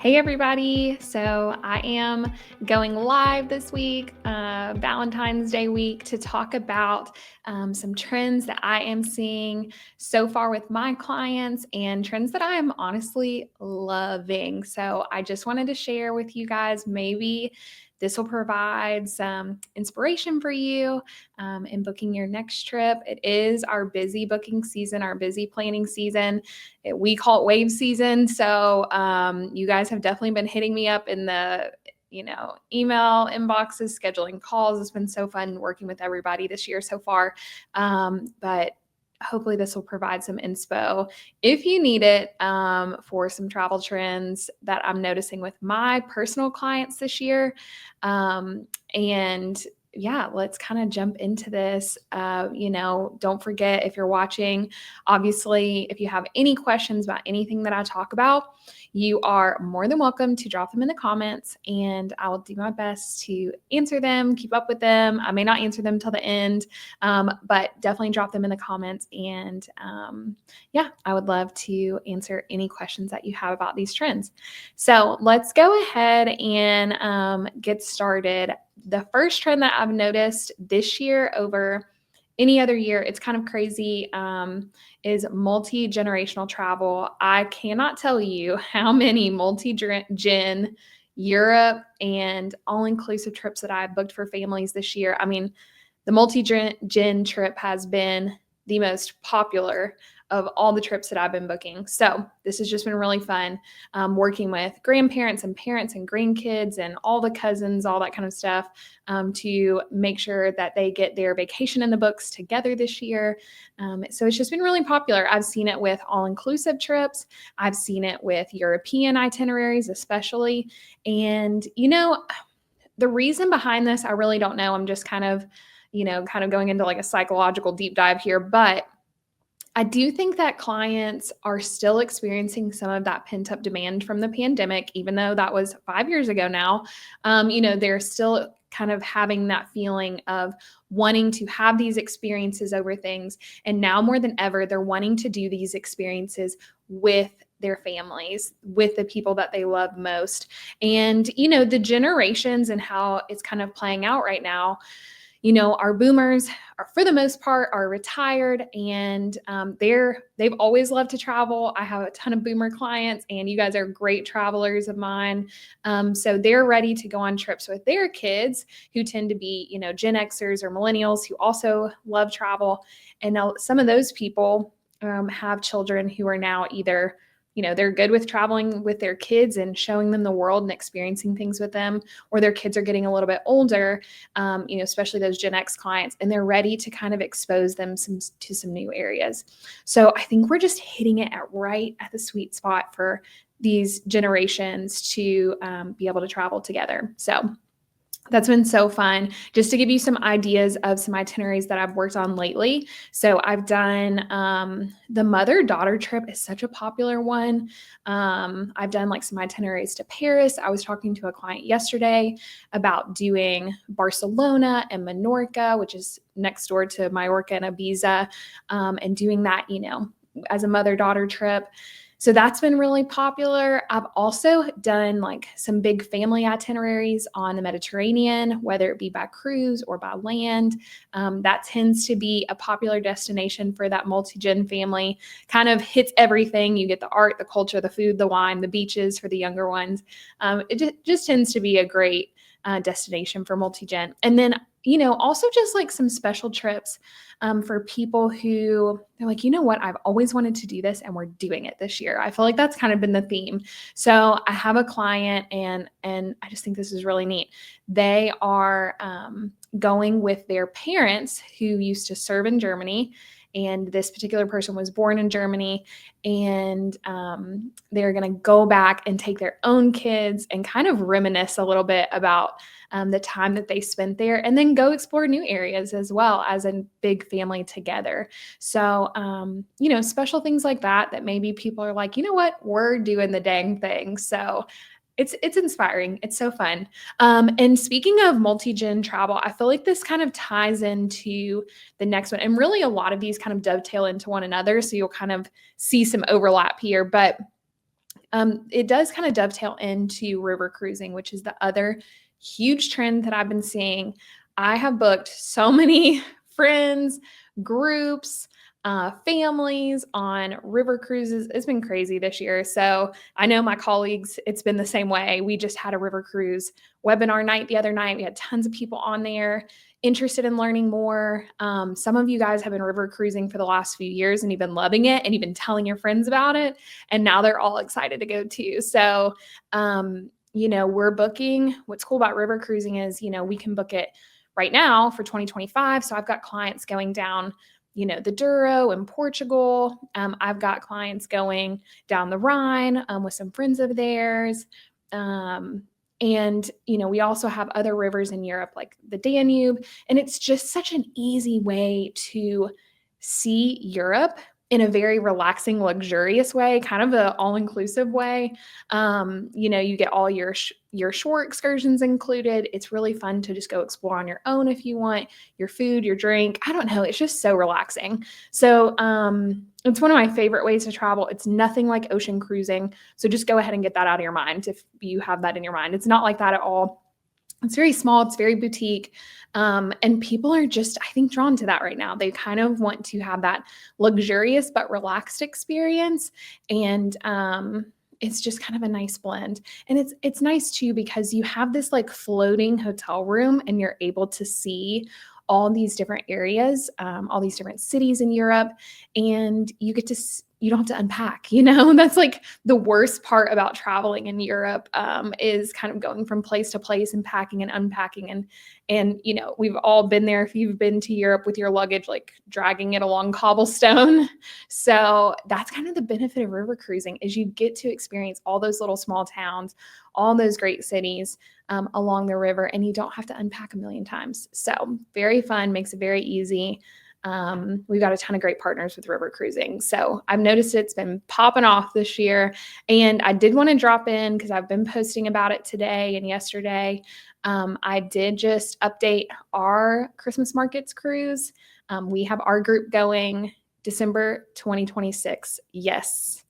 Hey everybody! So I am going live this week, Valentine's Day week, to talk about some trends that I am seeing so far with my clients and trends that I am honestly loving. So I just wanted to share with you guys, maybe this will provide some inspiration for you in booking your next trip. It is our busy booking season, our busy planning season. We call it wave season. So you guys have definitely been hitting me up in the email inboxes, scheduling calls. It's been so fun working with everybody this year so far. But hopefully this will provide some inspo if you need it, for some travel trends that I'm noticing with my personal clients this year. And yeah, let's kind of jump into this. Don't forget, if you're watching, obviously, if you have any questions about anything that I talk about, you are more than welcome to drop them in the comments, and I will do my best to answer them, keep up with them. I may not answer them till the end, but definitely drop them in the comments. And yeah, I would love to answer any questions that you have about these trends. So let's go ahead and get started. The first trend that I've noticed this year over any other year, it's kind of crazy, is multi-generational travel. I cannot tell you how many multi-gen Europe and all-inclusive trips that I've booked for families this year. I mean, the multi-gen trip has been the most popular of all the trips that I've been booking. So this has just been really fun, working with grandparents and parents and grandkids and all the cousins, all that kind of stuff, to make sure that they get their vacation in the books together this year. So it's just been really popular. I've seen it with all-inclusive trips. I've seen it with European itineraries, especially. And, the reason behind this, I really don't know. I'm just kind of going into like a psychological deep dive here, but I do think that clients are still experiencing some of that pent up demand from the pandemic, even though that was 5 years ago now. They're still kind of having that feeling of wanting to have these experiences over things. And now more than ever, they're wanting to do these experiences with their families, with the people that they love most. And, the generations and how it's kind of playing out right now, our boomers are, for the most part, are retired, and they've always loved to travel. I have a ton of boomer clients, and you guys are great travelers of mine. So they're ready to go on trips with their kids, who tend to be, Gen Xers or millennials who also love travel. And now some of those people have children who are now either, they're good with traveling with their kids and showing them the world and experiencing things with them, or their kids are getting a little bit older, especially those Gen X clients, and they're ready to kind of expose them to some new areas. So I think we're just hitting it right at the sweet spot for these generations to be able to travel together. So that's been so fun. Just to give you some ideas of some itineraries that I've worked on lately. So I've done the mother-daughter trip is such a popular one. I've done like some itineraries to Paris. I was talking to a client yesterday about doing Barcelona and Menorca, which is next door to Mallorca and Ibiza, and doing that, as a mother-daughter trip. So that's been really popular. I've also done like some big family itineraries on the Mediterranean, whether it be by cruise or by land. That tends to be a popular destination for that multi-gen family. Kind of hits everything. You get the art, the culture, the food, the wine, the beaches for the younger ones. It just tends to be a great destination for multi-gen. And then, also just like some special trips for people who they're like, what, I've always wanted to do this and we're doing it this year. I feel like that's kind of been the theme. So I have a client, and I just think this is really neat. They are going with their parents who used to serve in Germany. And this particular person was born in Germany, and they're going to go back and take their own kids and kind of reminisce a little bit about the time that they spent there, and then go explore new areas as well as a big family together. So, special things like that maybe people are like, what, we're doing the dang thing. So it's inspiring. It's so fun. And speaking of multi-gen travel, I feel like this kind of ties into the next one. And really a lot of these kind of dovetail into one another. So you'll kind of see some overlap here. But It does kind of dovetail into river cruising, which is the other huge trend that I've been seeing. I have booked so many friends, groups, families on river cruises. It's been crazy this year. So I know my colleagues, it's been the same way. We just had a river cruise webinar night the other night. We had tons of people on there interested in learning more. Some of you guys have been river cruising for the last few years and you've been loving it and you've been telling your friends about it. And now they're all excited to go too. So, we're booking. What's cool about river cruising is, we can book it right now for 2025. So I've got clients going down, the Douro in Portugal. I've got clients going down the Rhine with some friends of theirs. And, we also have other rivers in Europe like the Danube. And it's just such an easy way to see Europe in a very relaxing, luxurious way, kind of an all-inclusive way. You get all your shore excursions included. It's really fun to just go explore on your own if you want, your food, your drink. I don't know. It's just so relaxing. So it's one of my favorite ways to travel. It's nothing like ocean cruising. So just go ahead and get that out of your mind if you have that in your mind. It's not like that at all. It's very small. It's very boutique. And people are just, I think, drawn to that right now. They kind of want to have that luxurious but relaxed experience. And it's just kind of a nice blend. And it's nice too, because you have this like floating hotel room and you're able to see all these different areas, all these different cities in Europe, and you don't have to unpack, that's like the worst part about traveling in Europe, is kind of going from place to place and packing and unpacking. And, we've all been there. If you've been to Europe with your luggage, like dragging it along cobblestone. So that's kind of the benefit of river cruising, is you get to experience all those little small towns, all those great cities along the river, and you don't have to unpack a million times. So very fun, makes it very easy. We've got a ton of great partners with river cruising. So I've noticed it's been popping off this year, and I did want to drop in because I've been posting about it today and yesterday. I did just update our Christmas markets cruise. We have our group going December 2026. Yes.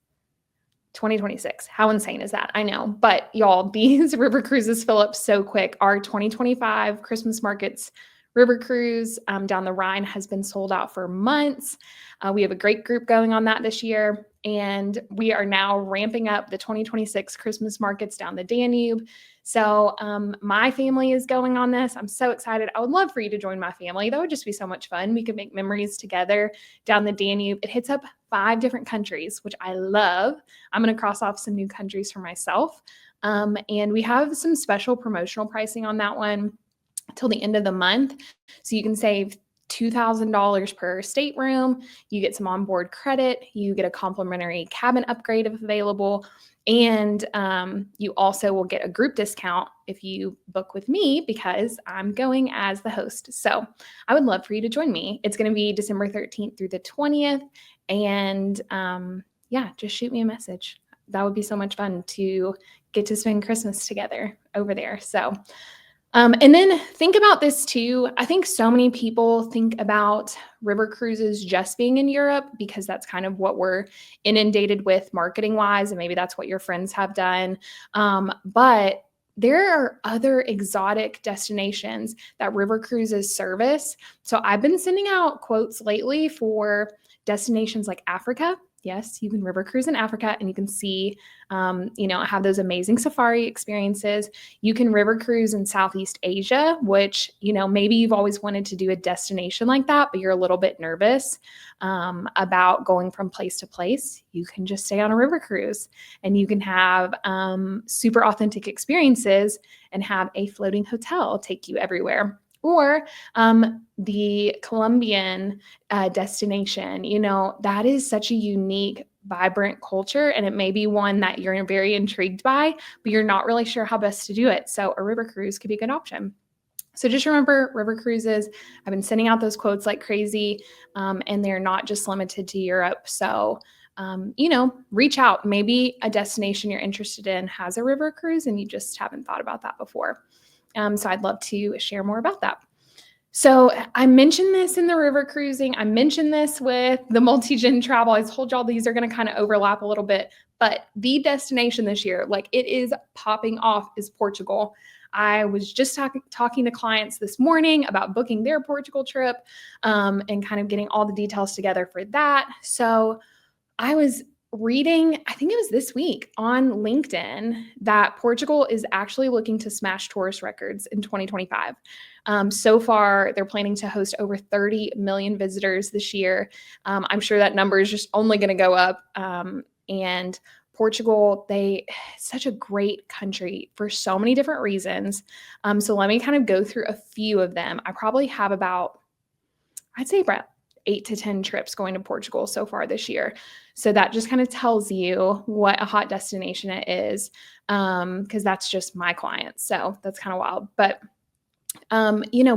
2026. How insane is that? I know. But y'all, these river cruises fill up so quick. Our 2025 Christmas markets river cruise down the Rhine has been sold out for months. We have a great group going on that this year. And we are now ramping up the 2026 Christmas markets down the Danube. So my family is going on this. I'm so excited. I would love for you to join my family. That would just be so much fun. We could make memories together down the Danube. It hits up 5 different countries, which I love. I'm going to cross off some new countries for myself. And we have some special promotional pricing on that one till the end of the month. So you can save $2,000 per stateroom. You get some onboard credit. You get a complimentary cabin upgrade if available. And you also will get a group discount if you book with me, because I'm going as the host. So I would love for you to join me. It's going to be December 13th through the 20th. And just shoot me a message. That would be so much fun to get to spend Christmas together over there. So and then think about this too. I think so many people think about river cruises just being in Europe because that's kind of what we're inundated with marketing wise. And maybe that's what your friends have done. But there are other exotic destinations that river cruises service. So I've been sending out quotes lately for destinations like Africa. Yes, you can river cruise in Africa and you can see, have those amazing safari experiences. You can river cruise in Southeast Asia, which, maybe you've always wanted to do a destination like that, but you're a little bit nervous about going from place to place. You can just stay on a river cruise and you can have super authentic experiences and have a floating hotel take you everywhere. Or the Colombian destination, that is such a unique, vibrant culture, and it may be one that you're very intrigued by, but you're not really sure how best to do it. So a river cruise could be a good option. So just remember, river cruises, I've been sending out those quotes like crazy, and they're not just limited to Europe. So, reach out. Maybe a destination you're interested in has a river cruise and you just haven't thought about that before. So I'd love to share more about that. So I mentioned this in the river cruising. I mentioned this with the multi-gen travel. I told y'all these are going to kind of overlap a little bit, but the destination this year, like it is popping off, is Portugal. I was just talking to clients this morning about booking their Portugal trip, and kind of getting all the details together for that. So I was reading, I think it was this week on LinkedIn, that Portugal is actually looking to smash tourist records in 2025. So far, they're planning to host over 30 million visitors this year. I'm sure that number is just only going to go up. And Portugal, such a great country for so many different reasons. So let me kind of go through a few of them. I probably have I'd say about 8 to 10 trips going to Portugal so far this year. So that just kind of tells you what a hot destination it is, because that's just my clients. So that's kind of wild. But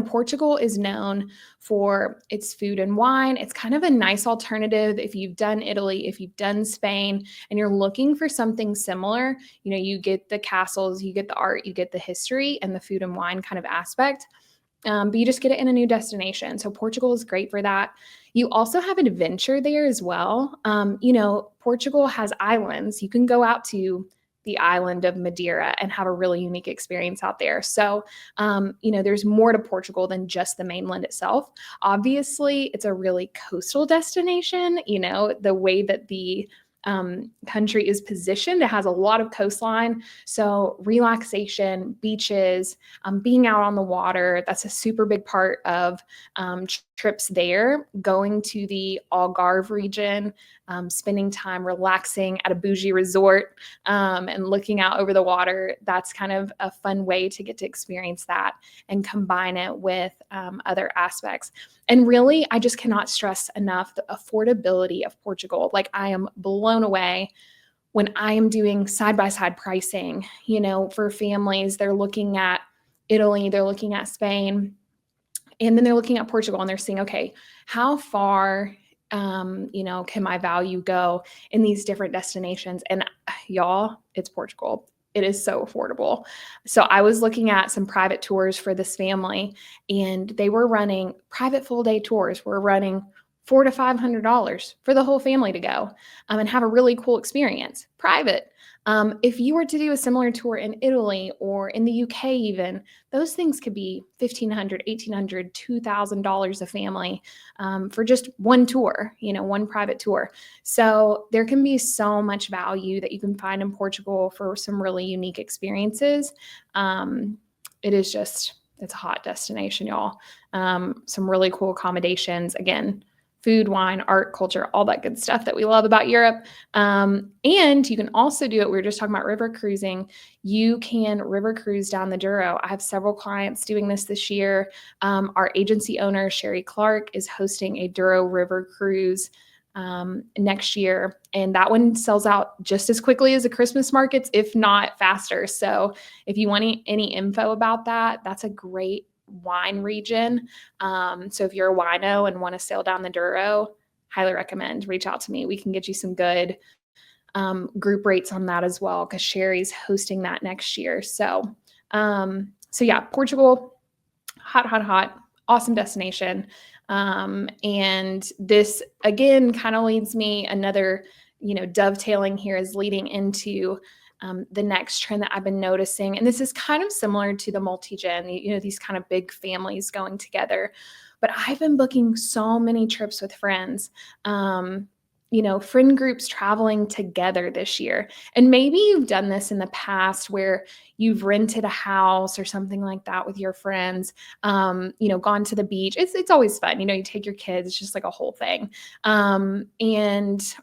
Portugal is known for its food and wine. It's kind of a nice alternative if you've done Italy, if you've done Spain, and you're looking for something similar. You get the castles, you get the art, you get the history, and the food and wine kind of aspect. But you just get it in a new destination. So Portugal is great for that. You also have adventure there as well. Portugal has islands. You can go out to the island of Madeira and have a really unique experience out there. So, there's more to Portugal than just the mainland itself. Obviously, it's a really coastal destination. The way that the country is positioned, it has a lot of coastline. So, relaxation, beaches, being out on the water, that's a super big part of trips there. Going to the Algarve region, spending time relaxing at a bougie resort, and looking out over the water, that's kind of a fun way to get to experience that and combine it with other aspects. And really, I just cannot stress enough the affordability of Portugal. Like, I am blown away when I am doing side by side pricing, for families. They're looking at Italy, they're looking at Spain, and then they're looking at Portugal and they're seeing, okay, how far, can my value go in these different destinations? And y'all, it's Portugal. It is so affordable. So I was looking at some private tours for this family, and they were running private full day tours. We're running $400 to $500 for the whole family to go, and have a really cool experience. Private. If you were to do a similar tour in Italy or in the UK, even, those things could be $1,500, $1,800, $2,000 a family, for just one tour, one private tour. So there can be so much value that you can find in Portugal for some really unique experiences. It's a hot destination, y'all. Some really cool accommodations. Again, food, wine, art, culture, all that good stuff that we love about Europe. And you can also do it. We were just talking about river cruising. You can river cruise down the Douro. I have several clients doing this year. Our agency owner, Sherry Clark, is hosting a Douro river cruise next year. And that one sells out just as quickly as the Christmas markets, if not faster. So if you want any info about that, that's a great wine region. So if you're a wino and want to sail down the Douro, highly recommend, reach out to me. We can get you some good group rates on that as well, because Sherry's hosting that next year. So yeah, Portugal, hot, awesome destination. And this again kind of leads me, another, dovetailing here is leading into the next trend that I've been noticing. And this is kind of similar to the multi-gen, these kind of big families going together. But I've been booking so many trips with friends, friend groups traveling together this year. And maybe you've done this in the past where you've rented a house or something like that with your friends, gone to the beach. It's always fun. You take your kids, it's just like a whole thing. Or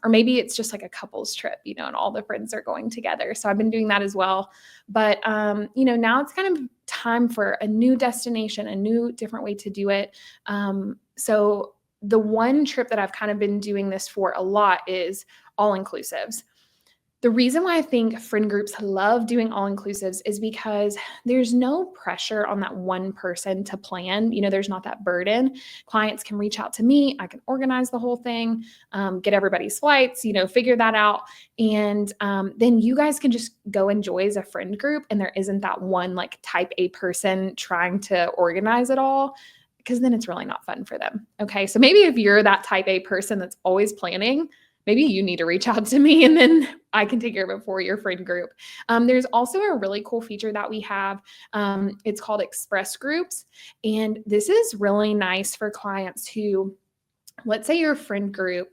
maybe it's just like a couples trip, and all the friends are going together. So I've been doing that as well. But, now it's kind of time for a new destination, a new different way to do it. So the one trip that I've kind of been doing this for a lot is all-inclusives. The reason why I think friend groups love doing all-inclusives is because there's no pressure on that one person to plan. There's not that burden. Clients can reach out to me. I can organize the whole thing, get everybody's flights, figure that out. And then you guys can just go enjoy as a friend group. And there isn't that one like type A person trying to organize it all. because then it's really not fun for them. Okay. So maybe if you're that type A person that's always planning, maybe you need to reach out to me and then I can take care of it for your friend group. There's also a really cool feature that we have. It's called Express Groups. And this is really nice for clients who, let's say your friend group,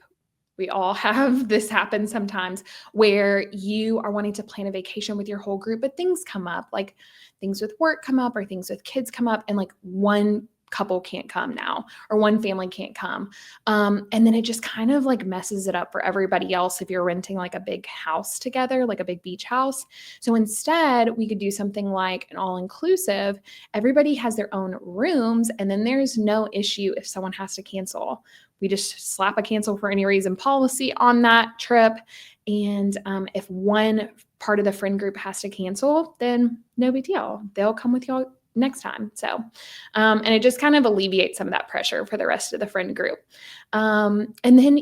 we all have this happen sometimes where you are wanting to plan a vacation with your whole group, but things come up, like things with work come up or things with kids come up, and like one couple can't come now or one family can't come. And then it just kind of like messes it up for everybody else if you're renting like a big house together, like a big beach house. So instead, we could do something like an all-inclusive. Everybody has their own rooms, and then there's no issue if someone has to cancel. We just slap a cancel for any reason policy on that trip. And if one part of the friend group has to cancel, then no big deal. They'll come with y'all next time. So, and it just kind of alleviates some of that pressure for the rest of the friend group. And then,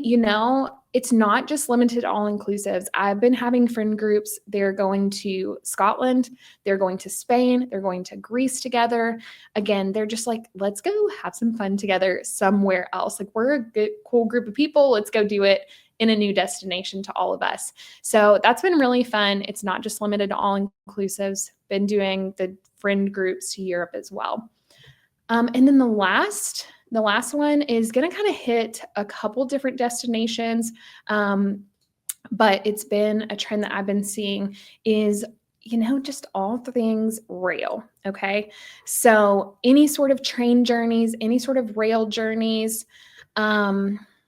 it's not just limited all inclusives. I've been having friend groups. They're going to Scotland. They're going to Spain. They're going to Greece together. Again, they're just like, let's go have some fun together somewhere else. Like, we're a good, cool group of people. Let's go do it in a new destination to all of us. So that's been really fun. It's not just limited to all inclusives. Been doing the friend groups to Europe as well. And then the last one is going to kind of hit a couple different destinations. But it's been a trend that I've been seeing is, just all things rail. Okay. So any sort of train journeys, any sort of rail journeys,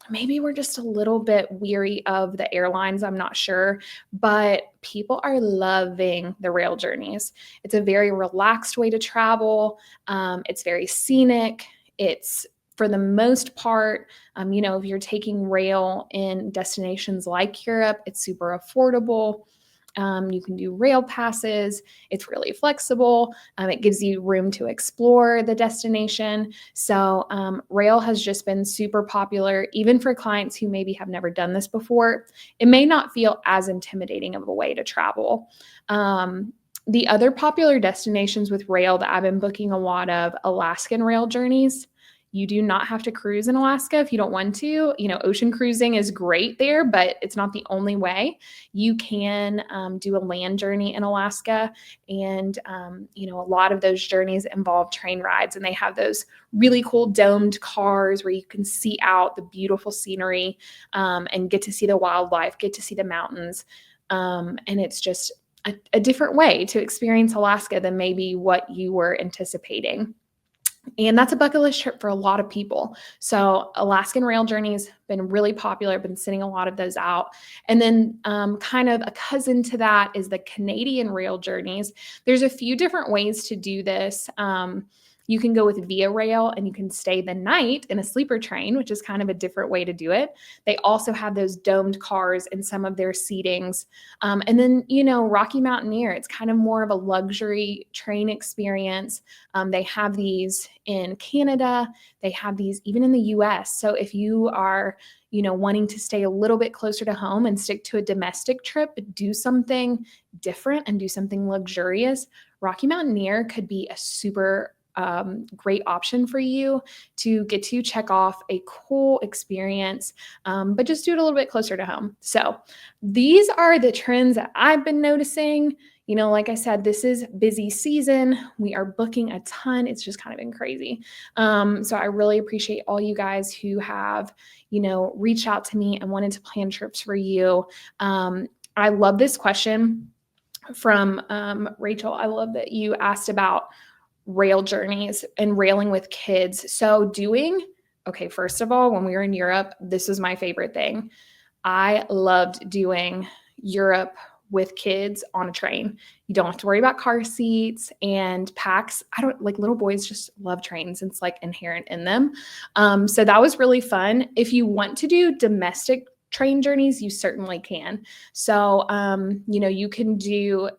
maybe we're just a little bit weary of the airlines. I'm not sure, but people are loving the rail journeys. It's a very relaxed way to travel. It's very scenic. It's, for the most part, if you're taking rail in destinations like Europe, it's super affordable. You can do rail passes. It's really flexible. It gives you room to explore the destination. So rail has just been super popular, even for clients who maybe have never done this before. It may not feel as intimidating of a way to travel. The other popular destinations with rail that I've been booking a lot of, Alaskan rail journeys. You do not have to cruise in Alaska if you don't want to. Ocean cruising is great there, but it's not the only way. You can do a land journey in Alaska. And, a lot of those journeys involve train rides. And they have those really cool domed cars where you can see out the beautiful scenery and get to see the wildlife, get to see the mountains. And it's just a different way to experience Alaska than maybe what you were anticipating. And that's a bucket list trip for a lot of people. So Alaskan rail journeys been really popular. I've been sending a lot of those out. And then kind of a cousin to that is the Canadian rail journeys. There's a few different ways to do this. You can go with Via Rail and you can stay the night in a sleeper train, which is kind of a different way to do it. They also have those domed cars in some of their seatings. And then, Rocky Mountaineer, it's kind of more of a luxury train experience. They have these in Canada. They have these even in the US. So if you are, wanting to stay a little bit closer to home and stick to a domestic trip, but do something different and do something luxurious, Rocky Mountaineer could be a super great option for you to get to check off a cool experience, but just do it a little bit closer to home. So these are the trends that I've been noticing. Like I said, this is busy season. We are booking a ton. It's just kind of been crazy. So I really appreciate all you guys who have, reached out to me and wanted to plan trips for you. I love this question from Rachel. I love that you asked about rail journeys and railing with kids. So first of all, when we were in Europe, this was my favorite thing. I loved doing Europe with kids on a train. You don't have to worry about car seats and packs. Little boys just love trains. It's like inherent in them. So that was really fun. If you want to do domestic train journeys, you certainly can. So, you can do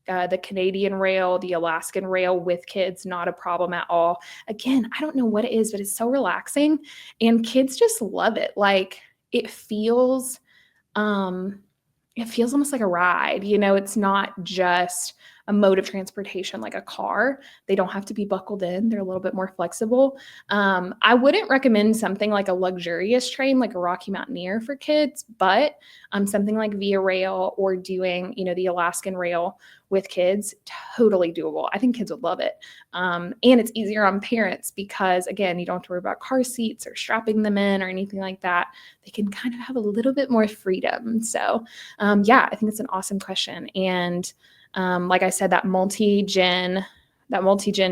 the Canadian rail, the Alaskan rail with kids, not a problem at all. Again, I don't know what it is, but it's so relaxing and kids just love it. Like it feels almost like a ride, it's not just a mode of transportation like a car. They don't have to be buckled in. They're a little bit more flexible. I wouldn't recommend something like a luxurious train like a Rocky Mountaineer for kids, but something like Via Rail or doing, the Alaskan Rail with kids, totally doable. I think kids would love it. And it's easier on parents because, again, you don't have to worry about car seats or strapping them in or anything like that. They can kind of have a little bit more freedom. So, yeah, I think it's an awesome question. And like I said, that multi-gen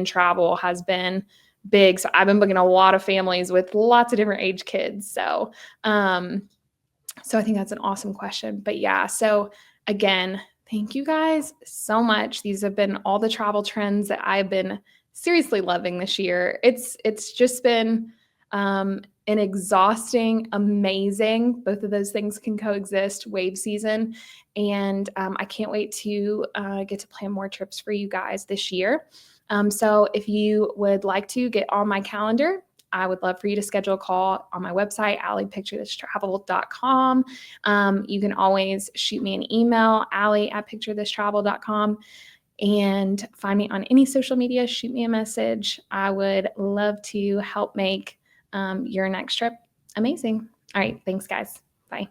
travel has been big. So I've been booking a lot of families with lots of different age kids. So, so I think that's an awesome question. But yeah, so again, thank you guys so much. These have been all the travel trends that I've been seriously loving this year. It's just been an exhausting, amazing, both of those things can coexist, wave season. And I can't wait to get to plan more trips for you guys this year. So if you would like to get on my calendar, I would love for you to schedule a call on my website, allipicturethistravel.com. You can always shoot me an email, allie@picturethistravel.com, and find me on any social media. Shoot me a message. I would love to help make your next trip amazing. All right. Thanks, guys. Bye.